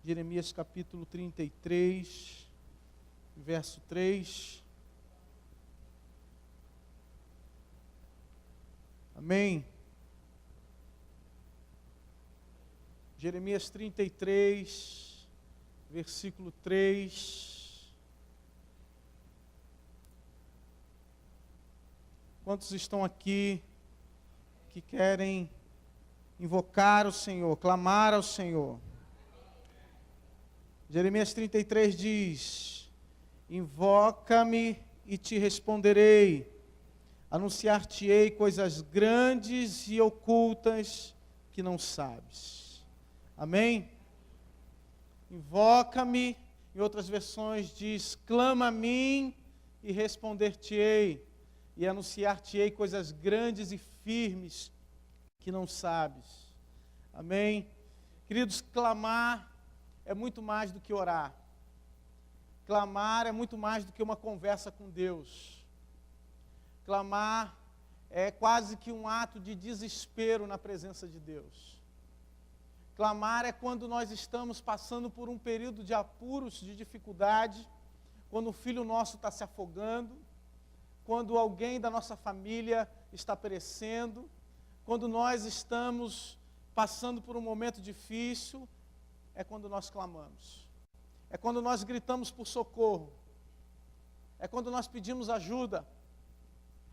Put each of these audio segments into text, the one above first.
Jeremias capítulo 33, verso 3. Amém. Jeremias 33, versículo 3. Quantos estão aqui que querem invocar o Senhor, clamar ao Senhor? Jeremias 33 diz: invoca-me e te responderei, anunciar-te-ei coisas grandes e ocultas que não sabes. Amém? Invoca-me, em outras versões diz, clama a mim e responder-te-ei, e anunciar-te-ei coisas grandes e firmes que não sabes. Amém? Queridos, clamar é muito mais do que orar. Clamar é muito mais do que uma conversa com Deus. Clamar é quase que um ato de desespero na presença de Deus. Clamar é quando nós estamos passando por um período de apuros, de dificuldade, quando o filho nosso está se afogando, quando alguém da nossa família está perecendo, quando nós estamos passando por um momento difícil, é quando nós clamamos. É quando nós gritamos por socorro. É quando nós pedimos ajuda.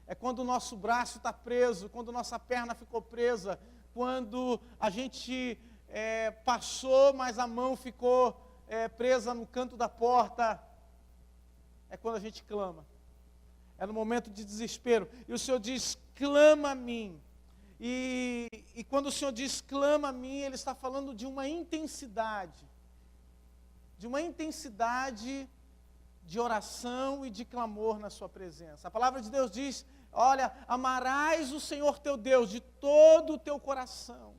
É quando o nosso braço está preso, quando nossa perna ficou presa, quando a gente passou, mas a mão ficou presa no canto da porta. É quando a gente clama. É no momento de desespero. E o Senhor diz, clama a mim. E quando o Senhor diz, clama a mim, Ele está falando de uma intensidade. De uma intensidade de oração e de clamor na sua presença. A palavra de Deus diz, olha, amarás o Senhor teu Deus de todo o teu coração,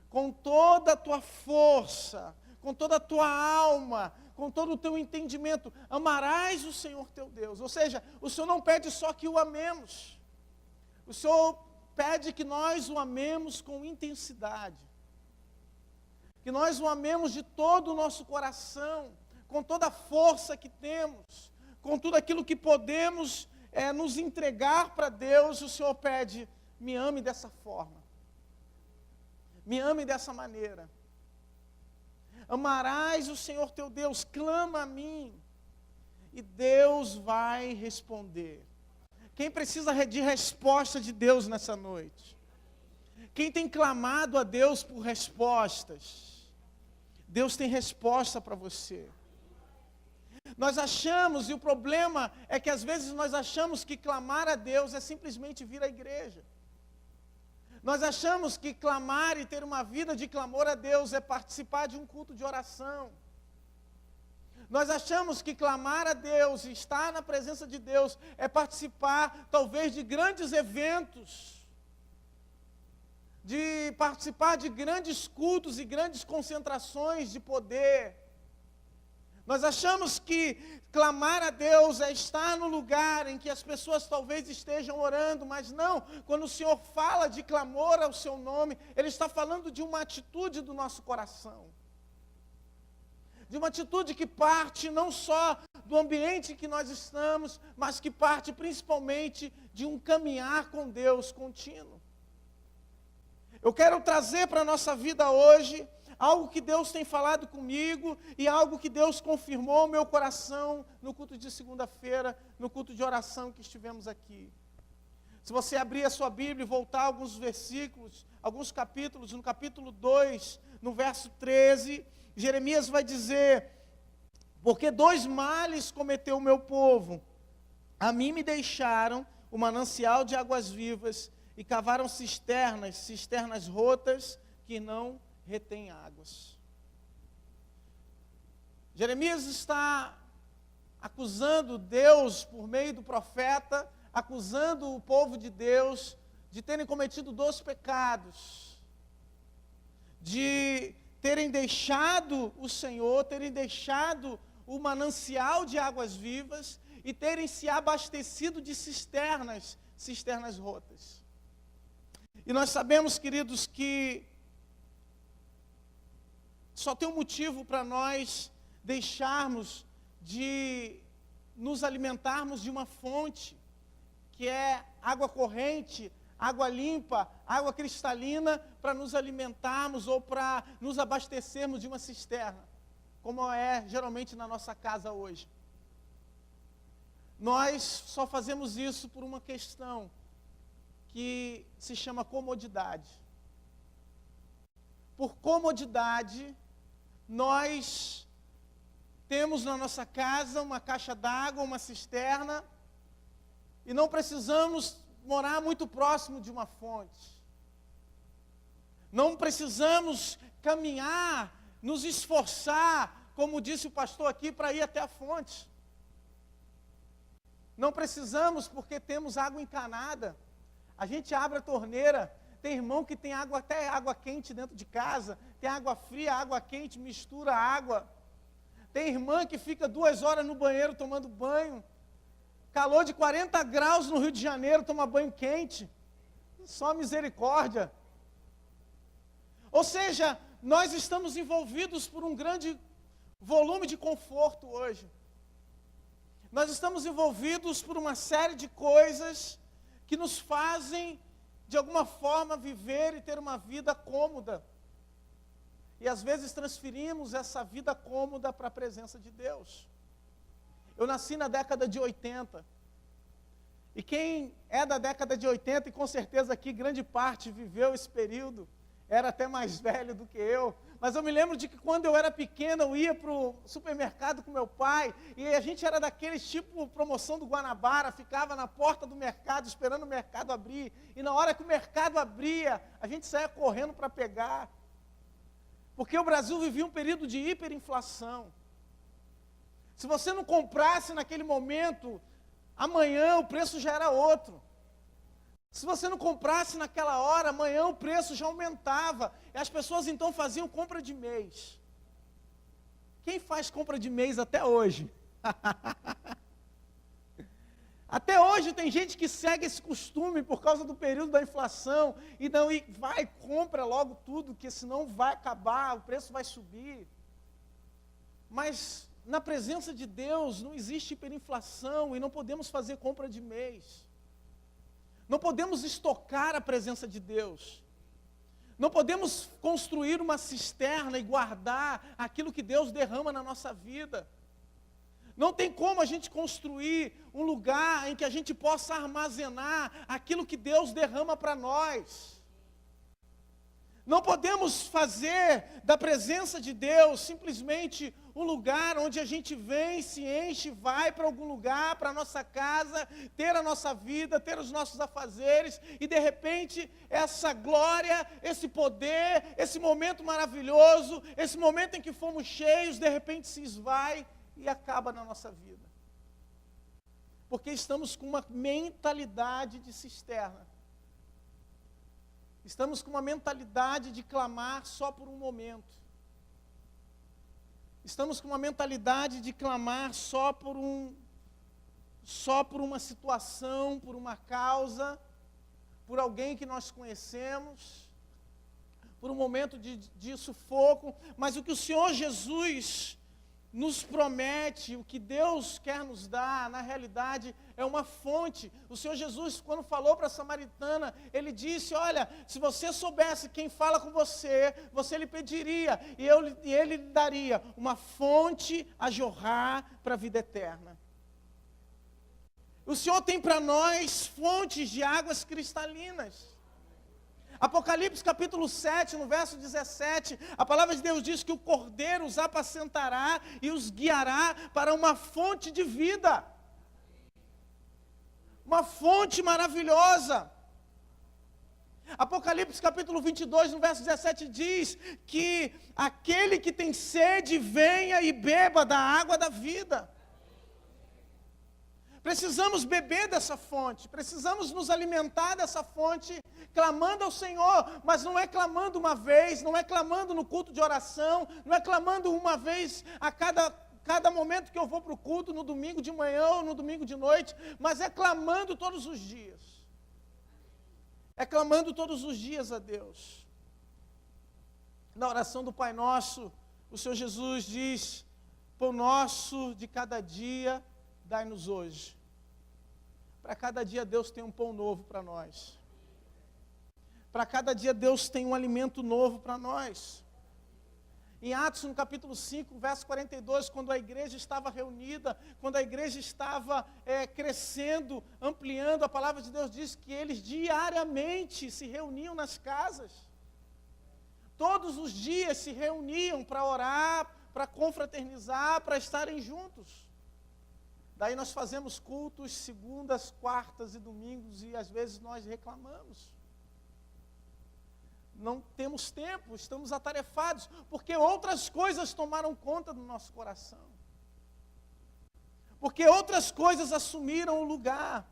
com toda a tua força, com toda a tua alma, com todo o teu entendimento. Amarás o Senhor teu Deus. Ou seja, o Senhor não pede só que o amemos. O Senhor pede que nós o amemos com intensidade. Que nós o amemos de todo o nosso coração, com toda a força que temos, com tudo aquilo que podemos nos entregar para Deus. O Senhor pede, me ame dessa forma. Me ame dessa maneira. Amarás o Senhor teu Deus, clama a mim, e Deus vai responder. Quem precisa de resposta de Deus nessa noite? Quem tem clamado a Deus por respostas? Deus tem resposta para você. Nós achamos, e o problema é que às vezes nós achamos que clamar a Deus é simplesmente vir à igreja. Nós achamos que clamar e ter uma vida de clamor a Deus é participar de um culto de oração. Nós achamos que clamar a Deus e estar na presença de Deus é participar talvez de grandes eventos, de participar de grandes cultos e grandes concentrações de poder. Nós achamos que clamar a Deus é estar no lugar em que as pessoas talvez estejam orando, mas não, quando o Senhor fala de clamor ao seu nome, Ele está falando de uma atitude do nosso coração. De uma atitude que parte não só do ambiente em que nós estamos, mas que parte principalmente de um caminhar com Deus contínuo. Eu quero trazer para a nossa vida hoje algo que Deus tem falado comigo e algo que Deus confirmou no meu coração no culto de segunda-feira, no culto de oração que estivemos aqui. Se você abrir a sua Bíblia e voltar alguns versículos, alguns capítulos, no capítulo 2, no verso 13, Jeremias vai dizer, porque 2 males cometeu o meu povo, a mim me deixaram o manancial de águas vivas e cavaram cisternas rotas que não retêm águas. Jeremias está acusando Deus por meio do profeta, acusando o povo de Deus de terem cometido 2 pecados, de terem deixado o Senhor, terem deixado o manancial de águas vivas e terem se abastecido de cisternas rotas. E nós sabemos, queridos, que só tem um motivo para nós deixarmos de nos alimentarmos de uma fonte, que é água corrente, água limpa, água cristalina, para nos alimentarmos ou para nos abastecermos de uma cisterna, como é geralmente na nossa casa hoje. Nós só fazemos isso por uma questão que se chama comodidade. Por comodidade, nós temos na nossa casa uma caixa d'água, uma cisterna, e não precisamos morar muito próximo de uma fonte. Não precisamos caminhar, nos esforçar, como disse o pastor aqui, para ir até a fonte. Não precisamos porque temos água encanada. A gente abre a torneira, tem irmão que tem água, até água quente dentro de casa, tem água fria, água quente, mistura água. Tem irmã que fica 2 horas no banheiro tomando banho. Calor de 40 graus no Rio de Janeiro, toma banho quente. Só misericórdia. Ou seja, nós estamos envolvidos por um grande volume de conforto hoje. Nós estamos envolvidos por uma série de coisas que nos fazem, de alguma forma, viver e ter uma vida cômoda. E às vezes transferimos essa vida cômoda para a presença de Deus. Eu nasci na década de 80. E quem é da década de 80, e com certeza aqui grande parte viveu esse período, era até mais velho do que eu. Mas eu me lembro de que quando eu era pequeno, eu ia para o supermercado com meu pai, e a gente era daqueles tipo promoção do Guanabara, ficava na porta do mercado, esperando o mercado abrir. E na hora que o mercado abria, a gente saía correndo para pegar. Porque o Brasil vivia um período de hiperinflação. Se você não comprasse naquele momento, amanhã o preço já era outro. Se você não comprasse naquela hora, amanhã o preço já aumentava. E as pessoas então faziam compra de mês. Quem faz compra de mês até hoje? Até hoje tem gente que segue esse costume por causa do período da inflação e vai e compra logo tudo, que senão vai acabar, o preço vai subir. Mas na presença de Deus não existe hiperinflação e não podemos fazer compra de mês. Não podemos estocar a presença de Deus. Não podemos construir uma cisterna e guardar aquilo que Deus derrama na nossa vida. Não tem como a gente construir um lugar em que a gente possa armazenar aquilo que Deus derrama para nós. Não podemos fazer da presença de Deus simplesmente um lugar onde a gente vem, se enche, vai para algum lugar, para a nossa casa, ter a nossa vida, ter os nossos afazeres, e de repente essa glória, esse poder, esse momento maravilhoso, esse momento em que fomos cheios, de repente se esvai e acaba na nossa vida. Porque estamos com uma mentalidade de cisterna. Estamos com uma mentalidade de clamar só por um momento. Estamos com uma mentalidade de clamar só por uma situação, por uma causa, por alguém que nós conhecemos, por um momento de sufoco. Mas o que o Senhor Jesus nos promete, o que Deus quer nos dar, na realidade, é uma fonte. O Senhor Jesus, quando falou para a samaritana, Ele disse, olha, se você soubesse quem fala com você, você lhe pediria, e Ele lhe daria uma fonte a jorrar para a vida eterna. O Senhor tem para nós fontes de águas cristalinas. Apocalipse capítulo 7, no verso 17, a palavra de Deus diz que o Cordeiro os apacentará e os guiará para uma fonte de vida. Uma fonte maravilhosa. Apocalipse capítulo 22, no verso 17 diz que aquele que tem sede venha e beba da água da vida. Precisamos beber dessa fonte, precisamos nos alimentar dessa fonte, clamando ao Senhor, mas não é clamando uma vez, não é clamando no culto de oração, não é clamando uma vez a cada momento que eu vou para o culto, no domingo de manhã ou no domingo de noite, mas é clamando todos os dias. É clamando todos os dias a Deus. Na oração do Pai Nosso, O Senhor Jesus diz: pão nosso de cada dia, dai-nos hoje. Para cada dia Deus tem um pão novo para nós. Para cada dia Deus tem um alimento novo para nós. Em Atos, no capítulo 5, verso 42, quando a igreja estava reunida, quando a igreja estava crescendo, ampliando, a palavra de Deus diz que eles diariamente se reuniam nas casas. Todos os dias se reuniam para orar, para confraternizar, para estarem juntos. Daí nós fazemos cultos segundas, quartas e domingos e às vezes nós reclamamos. Não temos tempo, estamos atarefados, porque outras coisas tomaram conta do nosso coração. Porque outras coisas assumiram o lugar.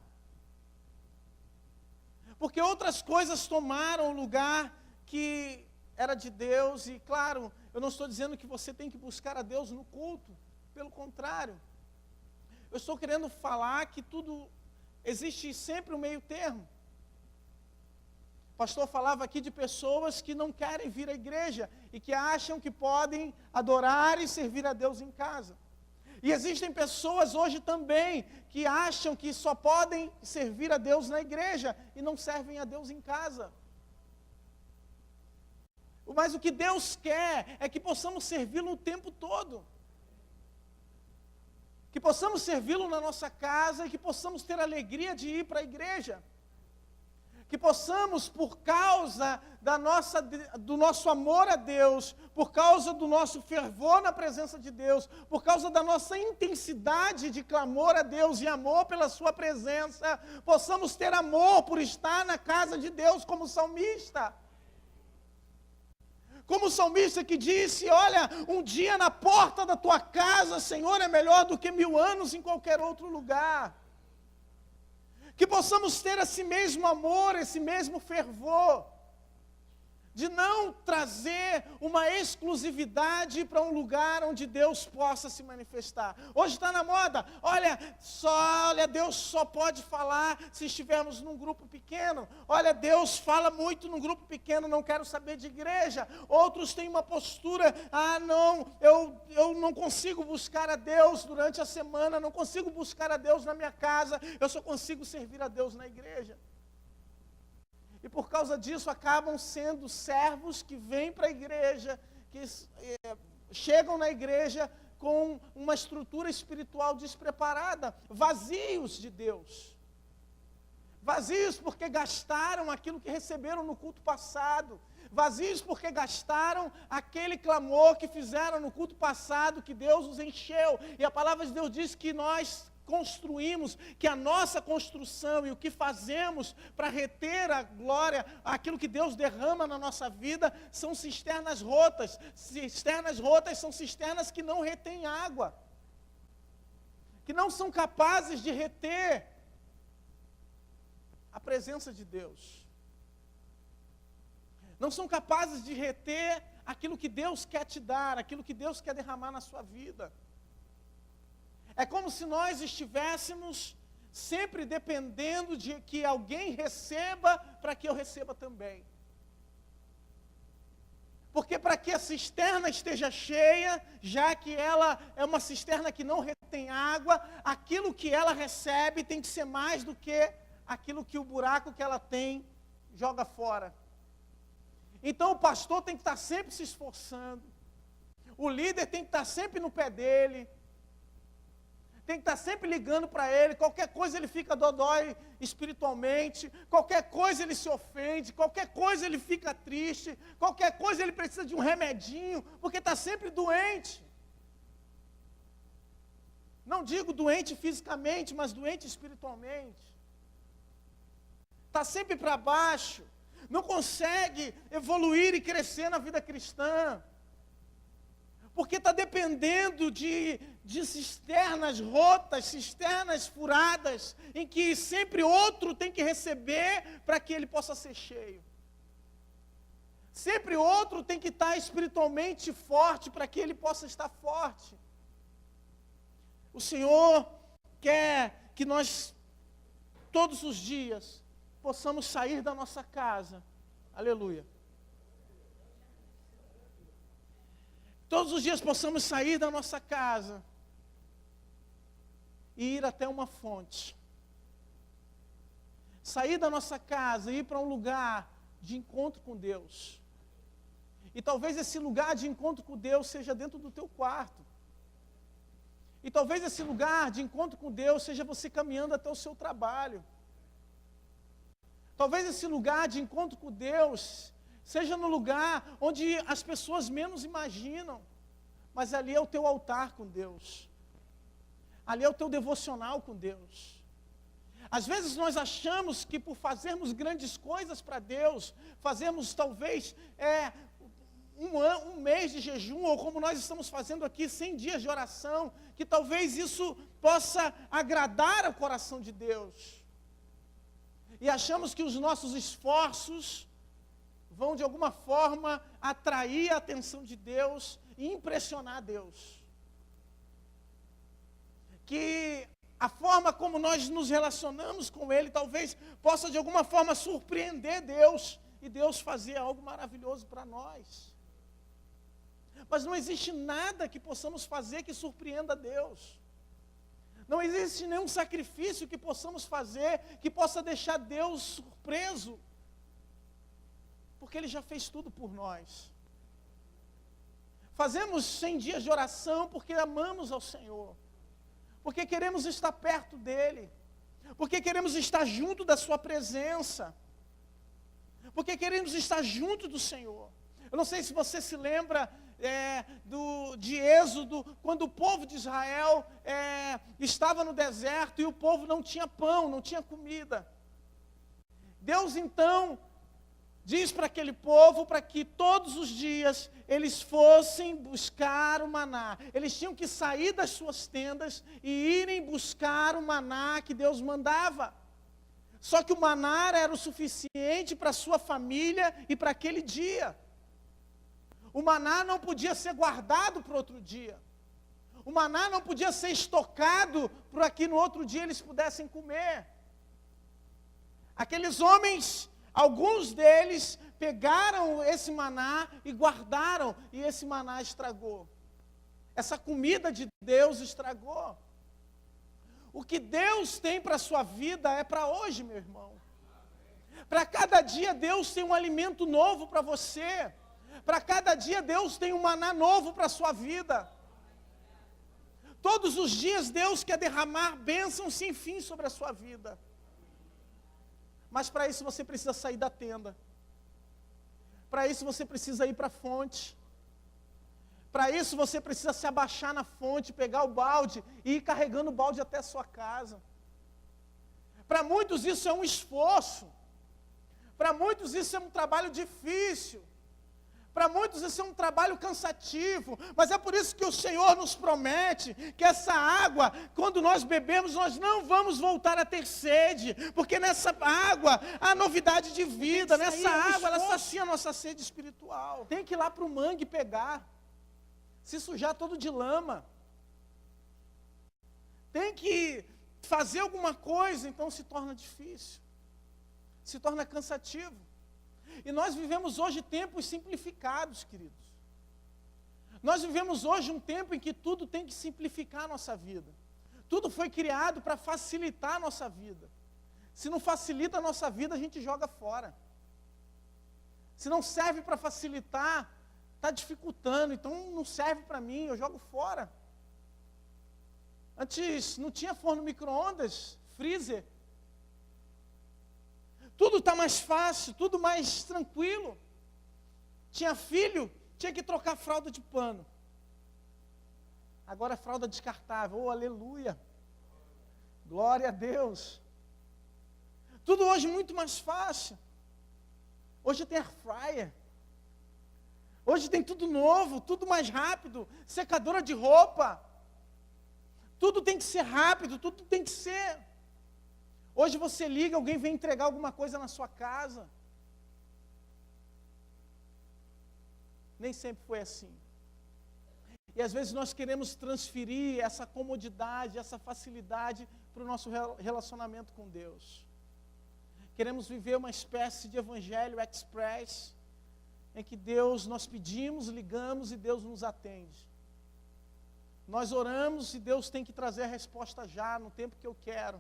Porque outras coisas tomaram o lugar que era de Deus. E claro, eu não estou dizendo que você tem que buscar a Deus no culto. Pelo contrário. Eu estou querendo falar que tudo, existe sempre um meio termo. O pastor falava aqui de pessoas que não querem vir à igreja e que acham que podem adorar e servir a Deus em casa. E existem pessoas hoje também que acham que só podem servir a Deus na igreja e não servem a Deus em casa. Mas o que Deus quer é que possamos servi-lo o tempo todo. Que possamos servi-lo na nossa casa e que possamos ter alegria de ir para a igreja. Que possamos, por causa do nosso amor a Deus, por causa do nosso fervor na presença de Deus, por causa da nossa intensidade de clamor a Deus e amor pela sua presença, possamos ter amor por estar na casa de Deus como salmista. Como o salmista que disse: olha, um dia na porta da tua casa, Senhor, é melhor do que 1000 anos em qualquer outro lugar. Que possamos ter esse mesmo amor, esse mesmo fervor, de não trazer uma exclusividade para um lugar onde Deus possa se manifestar. Hoje está na moda, olha, Deus só pode falar se estivermos num grupo pequeno. Olha, Deus fala muito num grupo pequeno, não quero saber de igreja. Outros têm uma postura: não, eu não consigo buscar a Deus durante a semana, não consigo buscar a Deus na minha casa, eu só consigo servir a Deus na igreja. E por causa disso acabam sendo servos que vêm para a igreja, que chegam na igreja com uma estrutura espiritual despreparada, vazios de Deus. Vazios porque gastaram aquilo que receberam no culto passado. Vazios porque gastaram aquele clamor que fizeram no culto passado, que Deus os encheu. E a palavra de Deus diz que nós construímos, que a nossa construção e o que fazemos para reter a glória, aquilo que Deus derrama na nossa vida, são cisternas rotas. Cisternas rotas são cisternas que não retêm água, que não são capazes de reter a presença de Deus. Não são capazes de reter aquilo que Deus quer te dar, aquilo que Deus quer derramar na sua vida. É como se nós estivéssemos sempre dependendo de que alguém receba para que eu receba também. Porque para que a cisterna esteja cheia, já que ela é uma cisterna que não retém água, aquilo que ela recebe tem que ser mais do que aquilo que o buraco que ela tem joga fora. Então o pastor tem que estar sempre se esforçando. O líder tem que estar sempre no pé dele. Tem que estar sempre ligando para ele. Qualquer coisa ele fica dodói espiritualmente. Qualquer coisa ele se ofende. Qualquer coisa ele fica triste. Qualquer coisa ele precisa de um remedinho, porque está sempre doente. Não digo doente fisicamente, mas doente espiritualmente. Está sempre para baixo. Não consegue evoluir e crescer na vida cristã. Porque está dependendo de cisternas rotas, cisternas furadas, em que sempre outro tem que receber para que ele possa ser cheio. Sempre outro tem que estar espiritualmente forte para que ele possa estar forte. O Senhor quer que nós, todos os dias, possamos sair da nossa casa. Aleluia. Todos os dias possamos sair da nossa casa e ir até uma fonte. Sair da nossa casa e ir para um lugar de encontro com Deus. E talvez esse lugar de encontro com Deus seja dentro do teu quarto. E talvez esse lugar de encontro com Deus seja você caminhando até o seu trabalho. Talvez esse lugar de encontro com Deus seja no lugar onde as pessoas menos imaginam. Mas ali é o teu altar com Deus. Ali é o teu devocional com Deus. Às vezes nós achamos que por fazermos grandes coisas para Deus, fazermos talvez um mês de jejum, ou como nós estamos fazendo aqui, 100 dias de oração, que talvez isso possa agradar ao coração de Deus. E achamos que os nossos esforços vão de alguma forma atrair a atenção de Deus e impressionar Deus. Que a forma como nós nos relacionamos com Ele talvez possa de alguma forma surpreender Deus e Deus fazer algo maravilhoso para nós. Mas não existe nada que possamos fazer que surpreenda Deus. Não existe nenhum sacrifício que possamos fazer que possa deixar Deus surpreso. Porque Ele já fez tudo por nós. Fazemos 100 dias de oração porque amamos ao Senhor. Porque queremos estar perto dEle. Porque queremos estar junto da Sua presença. Porque queremos estar junto do Senhor. Eu não sei se você se lembra de Êxodo, quando o povo de Israel estava no deserto e o povo não tinha pão, não tinha comida. Deus então diz para aquele povo para que todos os dias eles fossem buscar o maná. Eles tinham que sair das suas tendas e irem buscar o maná que Deus mandava. Só que o maná era o suficiente para a sua família e para aquele dia. O maná não podia ser guardado para outro dia. O maná não podia ser estocado para que no outro dia eles pudessem comer. Aqueles homens, alguns deles pegaram esse maná e guardaram, e esse maná estragou. Essa comida de Deus estragou. O que Deus tem para a sua vida é para hoje, meu irmão. Para cada dia Deus tem um alimento novo para você. Para cada dia Deus tem um maná novo para a sua vida. Todos os dias Deus quer derramar bênçãos sem fim sobre a sua vida. Mas para isso você precisa sair da tenda. Para isso você precisa ir para a fonte. Para isso você precisa se abaixar na fonte, pegar o balde e ir carregando o balde até a sua casa. Para muitos isso é um esforço. Para muitos isso é um trabalho difícil. Para muitos isso é um trabalho cansativo, mas é por isso que o Senhor nos promete que essa água, quando nós bebemos, nós não vamos voltar a ter sede, porque nessa água há novidade de vida, nessa água ela sacia a nossa sede espiritual. Tem que ir lá para o mangue pegar, se sujar todo de lama. Tem que fazer alguma coisa, então se torna difícil, se torna cansativo. E nós vivemos hoje tempos simplificados, queridos. Nós vivemos hoje um tempo em que tudo tem que simplificar a nossa vida. Tudo foi criado para facilitar a nossa vida. Se não facilita a nossa vida, a gente joga fora. Se não serve para facilitar, está dificultando, então não serve para mim, eu jogo fora. Antes não tinha forno micro-ondas, freezer. Tudo está mais fácil, tudo mais tranquilo. Tinha filho, tinha que trocar fralda de pano. Agora é fralda descartável, oh, aleluia. Glória a Deus. Tudo hoje muito mais fácil. Hoje tem air fryer. Hoje tem tudo novo, tudo mais rápido. Secadora de roupa. Tudo tem que ser rápido, tudo tem que ser. Hoje você liga, alguém vem entregar alguma coisa na sua casa. Nem sempre foi assim. E às vezes nós queremos transferir essa comodidade, essa facilidade para o nosso relacionamento com Deus. Queremos viver uma espécie de evangelho express, em que Deus, nós pedimos, ligamos e Deus nos atende. Nós oramos e Deus tem que trazer a resposta já, no tempo que eu quero.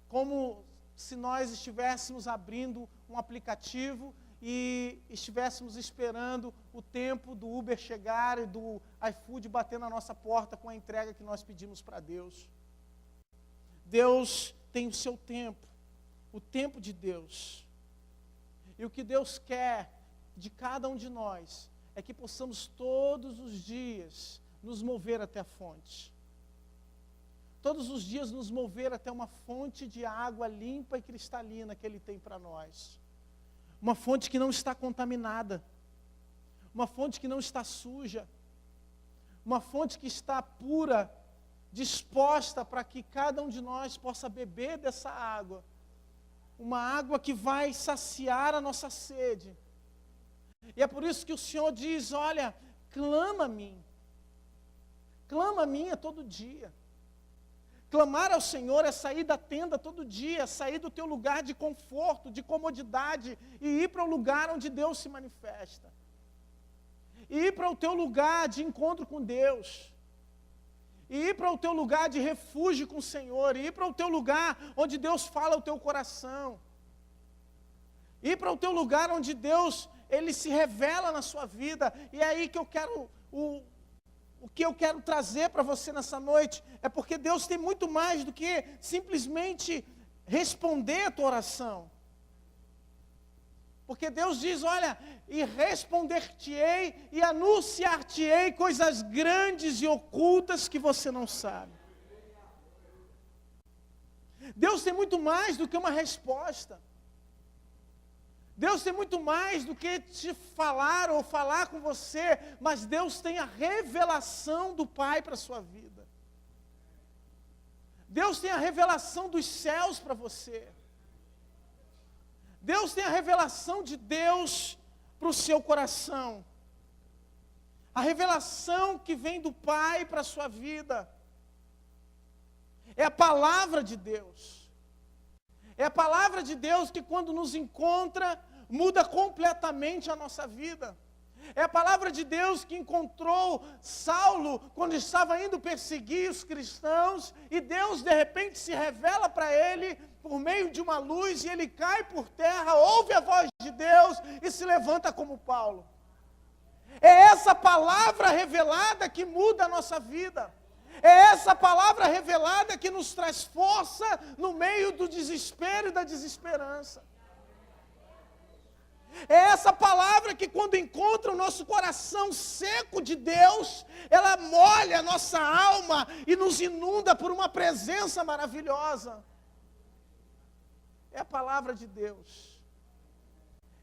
Como se nós estivéssemos abrindo um aplicativo e estivéssemos esperando o tempo do Uber chegar e do iFood bater na nossa porta com a entrega que nós pedimos para Deus. Deus tem o seu tempo, o tempo de Deus. E o que Deus quer de cada um de nós é que possamos todos os dias nos mover até a fonte. Todos os dias nos mover até uma fonte de água limpa e cristalina que Ele tem para nós. Uma fonte que não está contaminada. Uma fonte que não está suja. Uma fonte que está pura, disposta para que cada um de nós possa beber dessa água. Uma água que vai saciar a nossa sede. E é por isso que o Senhor diz, olha, clama a mim. Clama a mim a todo dia. Clamar ao Senhor é sair da tenda todo dia, é sair do teu lugar de conforto, de comodidade, e ir para o lugar onde Deus se manifesta. E ir para o teu lugar de encontro com Deus. E ir para o teu lugar de refúgio com o Senhor. E ir para o teu lugar onde Deus fala ao teu coração. Ir para o teu lugar onde Deus, Ele se revela na sua vida. E é aí que eu quero, o que eu quero trazer para você nessa noite, é porque Deus tem muito mais do que simplesmente responder a tua oração. Porque Deus diz, olha, e responder-te-ei e anunciar-te-ei coisas grandes e ocultas que você não sabe. Deus tem muito mais do que uma resposta. Deus tem muito mais do que te falar ou falar com você, mas Deus tem a revelação do Pai para a sua vida. Deus tem a revelação dos céus para você. Deus tem a revelação de Deus para o seu coração. A revelação que vem do Pai para a sua vida. É a palavra de Deus. É a palavra de Deus que quando nos encontra, muda completamente a nossa vida. É a palavra de Deus que encontrou Saulo quando estava indo perseguir os cristãos, e Deus de repente se revela para ele por meio de uma luz, e ele cai por terra, ouve a voz de Deus e se levanta como Paulo. É essa palavra revelada que muda a nossa vida. É essa palavra revelada que nos traz força no meio do desespero e da desesperança. É essa palavra que quando encontra o nosso coração seco de Deus, ela molha a nossa alma e nos inunda por uma presença maravilhosa. É a palavra de Deus.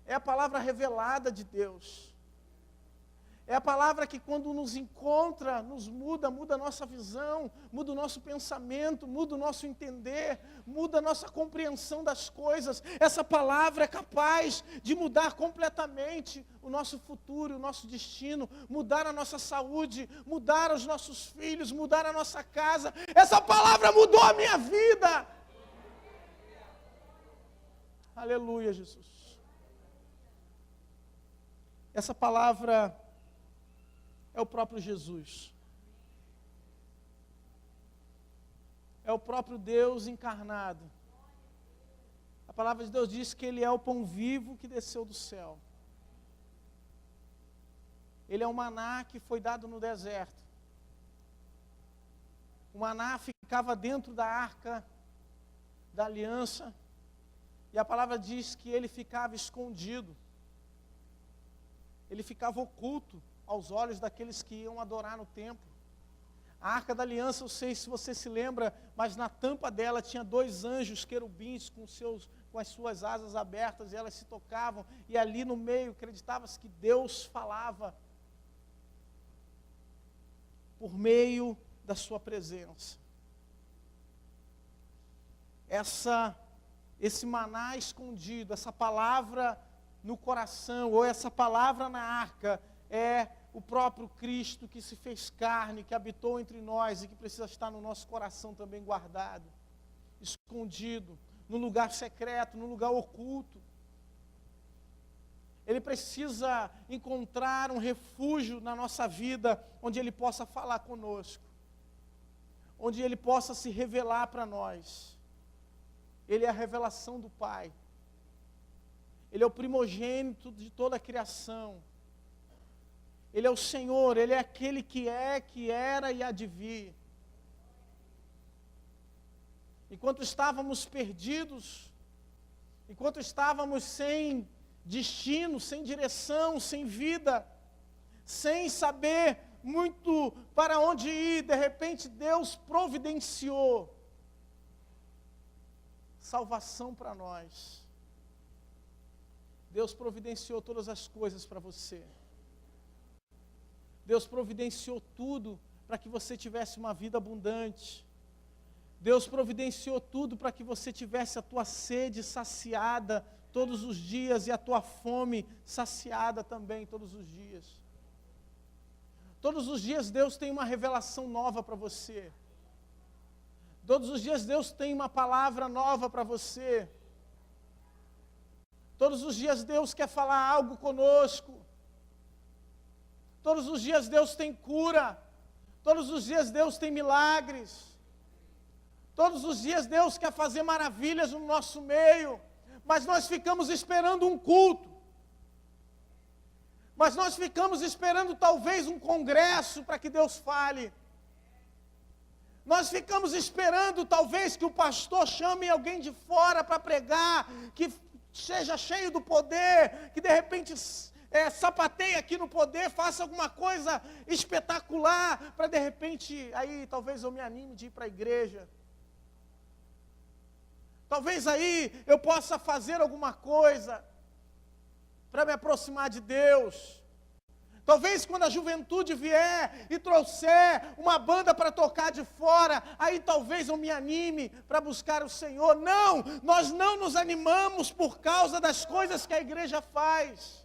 É a palavra revelada de Deus. É a palavra que quando nos encontra, nos muda, muda a nossa visão, muda o nosso pensamento, muda o nosso entender, muda a nossa compreensão das coisas. Essa palavra é capaz de mudar completamente o nosso futuro, o nosso destino, mudar a nossa saúde, mudar os nossos filhos, mudar a nossa casa. Essa palavra mudou a minha vida. Aleluia, Jesus. Essa palavra é o próprio Jesus. É o próprio Deus encarnado. A palavra de Deus diz que Ele é o pão vivo que desceu do céu. Ele é o maná que foi dado no deserto. O maná ficava dentro da arca da aliança. E a palavra diz que ele ficava escondido. Ele ficava oculto aos olhos daqueles que iam adorar no templo. A Arca da Aliança, eu sei se você se lembra, mas na tampa dela tinha 2 anjos querubins com as suas asas abertas, e elas se tocavam, e ali no meio acreditava-se que Deus falava por meio da sua presença. Esse maná escondido, essa palavra no coração, ou essa palavra na arca, é o próprio Cristo que se fez carne, que habitou entre nós e que precisa estar no nosso coração também guardado, escondido, no lugar secreto, no lugar oculto. ele precisa encontrar um refúgio na nossa vida, onde ele possa falar conosco, onde ele possa se revelar para nós. Ele é a revelação do Pai. Ele é o primogênito de toda a criação. Ele é o Senhor, Ele é aquele que é, que era e há de vir. Enquanto estávamos perdidos, enquanto estávamos sem destino, sem direção, sem vida, sem saber muito para onde ir, de repente Deus providenciou salvação para nós. Deus providenciou todas as coisas para você. Deus providenciou tudo para que você tivesse uma vida abundante. Deus providenciou tudo para que você tivesse a tua sede saciada todos os dias e a tua fome saciada também todos os dias. Todos os dias Deus tem uma revelação nova para você. Todos os dias Deus tem uma palavra nova para você. Todos os dias Deus quer falar algo conosco. Todos os dias Deus tem cura. Todos os dias Deus tem milagres. Todos os dias Deus quer fazer maravilhas no nosso meio. Mas nós ficamos esperando um culto. Mas nós ficamos esperando talvez um congresso para que Deus fale. Nós ficamos esperando talvez que o pastor chame alguém de fora para pregar, que seja cheio do poder, que de repente sapateie aqui no poder, faça alguma coisa espetacular, para de repente, aí talvez eu me anime de ir para a igreja. Talvez aí eu possa fazer alguma coisa para me aproximar de Deus. Talvez quando a juventude vier e trouxer uma banda para tocar de fora, aí talvez eu me anime para buscar o Senhor. Não, nós não nos animamos por causa das coisas que a igreja faz.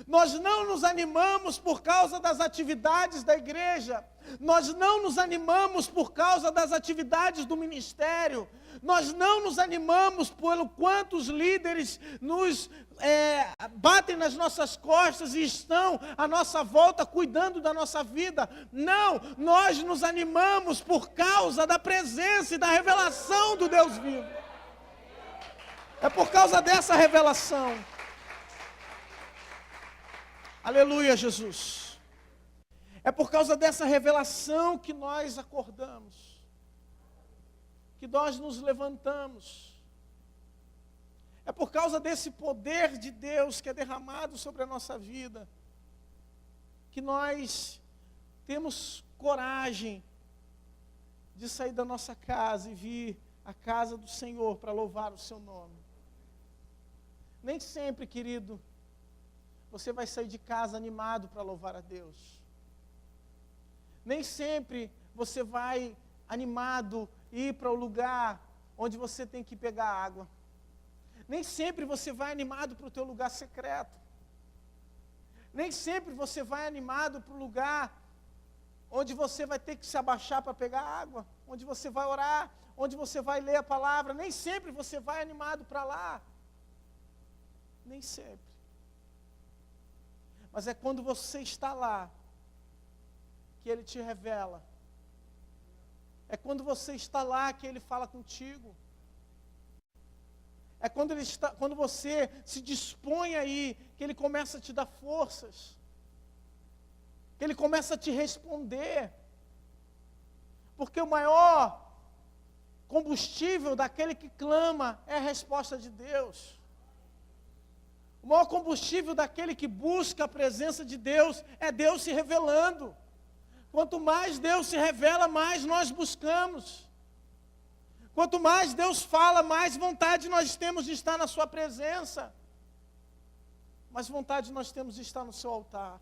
Nós não nos animamos por causa das atividades da igreja. Nós não nos animamos por causa das atividades do ministério. Nós não nos animamos pelo quanto os líderes nos batem nas nossas costas e estão à nossa volta cuidando da nossa vida. Não, nós nos animamos por causa da presença e da revelação do Deus vivo. É por causa dessa revelação. Aleluia, Jesus. É por causa dessa revelação que nós acordamos, que nós nos levantamos. É por causa desse poder de Deus que é derramado sobre a nossa vida, que nós temos coragem de sair da nossa casa e vir à casa do Senhor para louvar o seu nome. Nem sempre, querido, você vai sair de casa animado para louvar a Deus. Nem sempre você vai animado ir para o lugar onde você tem que pegar água. Nem sempre você vai animado para o teu lugar secreto. Nem sempre você vai animado para o lugar onde você vai ter que se abaixar para pegar água, onde você vai orar, onde você vai ler a palavra. Nem sempre você vai animado para lá. Nem sempre. Mas é quando você está lá que Ele te revela. É quando você está lá que Ele fala contigo. É quando você se dispõe aí, que Ele começa a te dar forças. Que Ele começa a te responder. Porque o maior combustível daquele que clama é a resposta de Deus. O maior combustível daquele que busca a presença de Deus é Deus se revelando. Quanto mais Deus se revela, mais nós buscamos. Quanto mais Deus fala, mais vontade nós temos de estar na sua presença. Mais vontade nós temos de estar no seu altar.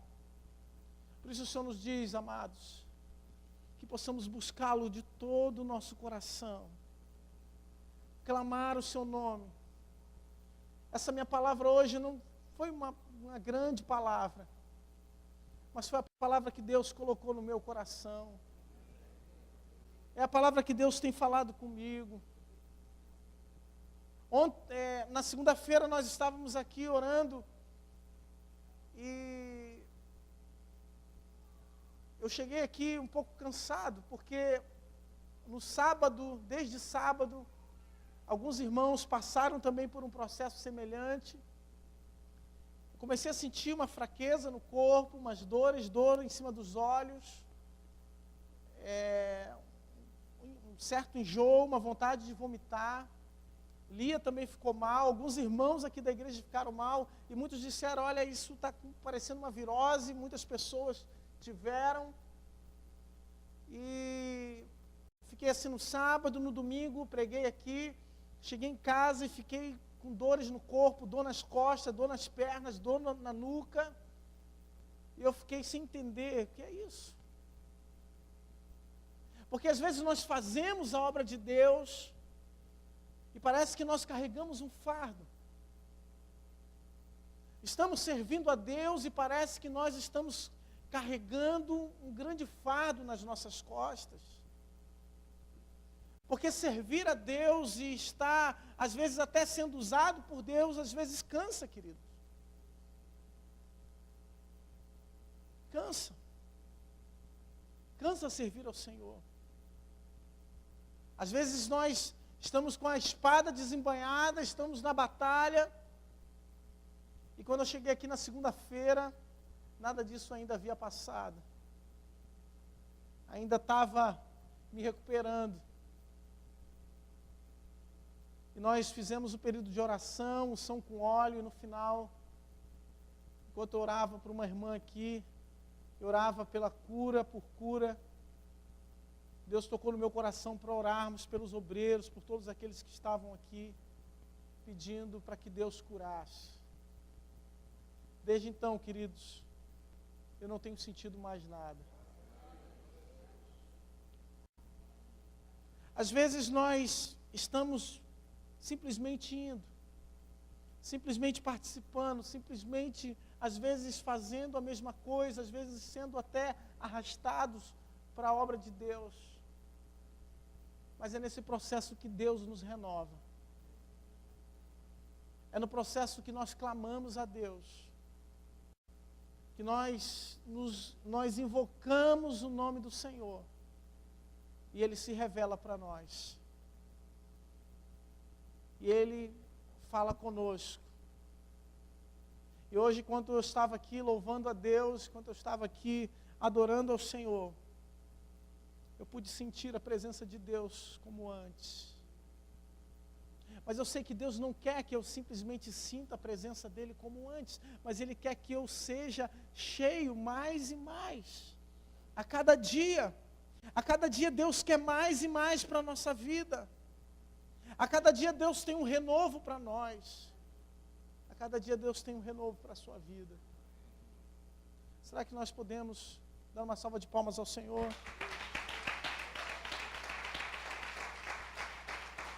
Por isso o Senhor nos diz, amados, que possamos buscá-lo de todo o nosso coração. Clamar o seu nome. Essa minha palavra hoje não foi uma grande palavra, mas foi a palavra que Deus colocou no meu coração. É a palavra que Deus tem falado comigo. Na segunda-feira nós estávamos aqui orando e eu cheguei aqui um pouco cansado, porque no sábado, desde sábado, alguns irmãos passaram também por um processo semelhante. Eu comecei a sentir uma fraqueza no corpo, umas dor em cima dos olhos, um certo enjoo, uma vontade de vomitar. Lia também ficou mal, alguns irmãos aqui da igreja ficaram mal, e muitos disseram, olha, isso está parecendo uma virose, muitas pessoas tiveram. E fiquei assim no sábado, no domingo, preguei aqui, cheguei em casa e fiquei com dores no corpo, dor nas costas, dor nas pernas, dor na nuca. E eu fiquei sem entender, o que é isso? Porque às vezes nós fazemos a obra de Deus e parece que nós carregamos um fardo. Estamos servindo a Deus e parece que nós estamos carregando um grande fardo nas nossas costas. Porque servir a Deus e estar, às vezes até sendo usado por Deus, às vezes cansa, querido. Cansa. Cansa servir ao Senhor. Às vezes nós estamos com a espada desembainhada, estamos na batalha. E quando eu cheguei aqui na segunda-feira, nada disso ainda havia passado. Ainda estava me recuperando. E nós fizemos o período de oração, unção com óleo, e no final, enquanto eu orava por uma irmã aqui, eu orava pela cura, por cura, Deus tocou no meu coração para orarmos pelos obreiros, por todos aqueles que estavam aqui, pedindo para que Deus curasse. Desde então, queridos, eu não tenho sentido mais nada. Às vezes nós estamos simplesmente indo, simplesmente participando, simplesmente, às vezes fazendo a mesma coisa, às vezes sendo até arrastados para a obra de Deus. Mas é nesse processo que Deus nos renova. É no processo que nós clamamos a Deus, que nós invocamos o nome do Senhor, e Ele se revela para nós. E Ele fala conosco. E hoje, quando eu estava aqui louvando a Deus, quando eu estava aqui adorando ao Senhor, eu pude sentir a presença de Deus como antes. Mas eu sei que Deus não quer que eu simplesmente sinta a presença dEle como antes, mas Ele quer que eu seja cheio mais e mais. A cada dia Deus quer mais e mais para a nossa vida. A cada dia Deus tem um renovo para nós. A cada dia Deus tem um renovo para a sua vida. Será que nós podemos dar uma salva de palmas ao Senhor?